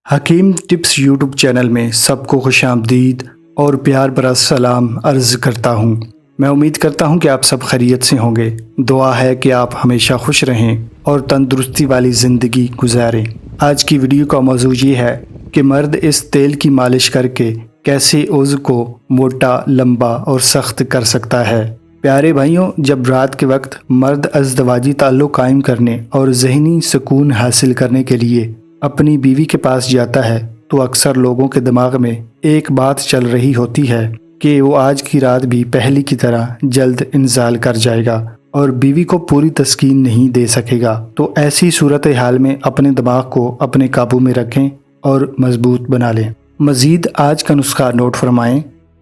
حکیم tips YouTube channel میں سب کو خوش آمدید اور پیار بھرا سلام عرض کرتا ہوں۔ میں امید کرتا ہوں کہ آپ سب خیریت سے ہوں گے۔ دعا ہے کہ آپ ہمیشہ خوش رہیں اور تندرستی والی زندگی گزاریں۔ آج کی ویڈیو کا موضوع یہ ہے کہ مرد اس تیل کی مالش کر کے کیسے عضو کو موٹا، لمبا اور سخت کر سکتا ہے۔ پیارے بھائیوں، جب رات کے وقت مرد ازدواجی تعلق قائم کرنے اور ذہنی سکون حاصل کرنے کے لیے اپنی بیوی کے پاس جاتا ہے تو اکثر لوگوں کے دماغ میں ایک بات چل رہی ہوتی ہے کہ وہ آج کی رات بھی پہلی کی طرح جلد انزال کر جائے گا اور بیوی کو پوری تسکین نہیں دے سکے گا۔ تو ایسی صورتحال میں اپنے دماغ کو اپنے قابو میں رکھیں اور مضبوط بنا لیں۔ مزید آج کا نسخہ نوٹ فرمائیں۔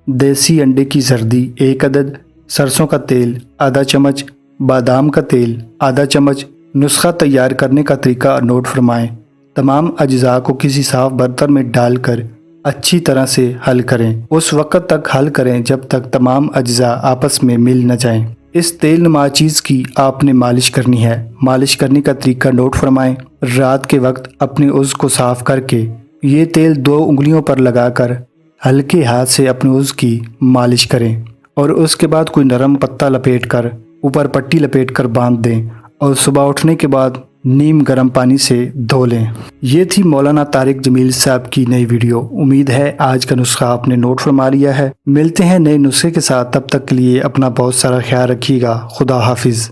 دیسی انڈے کی زردی 1 عدد، سرسوں کا تیل آدھا چمچ، بادام کا تیل آدھا چمچ۔ نسخہ تیار کرنے کا طریقہ نوٹ فرمائیں۔ تمام اجزاء کو کسی صاف برتن میں ڈال کر اچھی طرح سے حل کریں۔ اس وقت تک حل کریں جب تک تمام اجزاء آپس میں مل نہ جائیں۔ اس تیل نما چیز کی آپ نے مالش کرنی ہے۔ مالش کرنے کا طریقہ نوٹ فرمائیں۔ رات کے وقت اپنے عضو کو صاف کر کے یہ تیل 2 انگلیوں پر لگا کر ہلکے ہاتھ سے اپنے عضو کی مالش کریں اور اس کے بعد کوئی نرم پتہ لپیٹ کر اوپر پٹی لپیٹ کر باندھ دیں اور صبح اٹھنے کے بعد نیم گرم پانی سے دھو لیں۔ یہ تھی مولانا طارق جمیل صاحب کی نئی ویڈیو۔ امید ہے آج کا نسخہ آپ نے نوٹ فرما لیا ہے۔ ملتے ہیں نئے نسخے کے ساتھ، تب تک کے لیے اپنا بہت سارا خیال رکھیے گا۔ خدا حافظ۔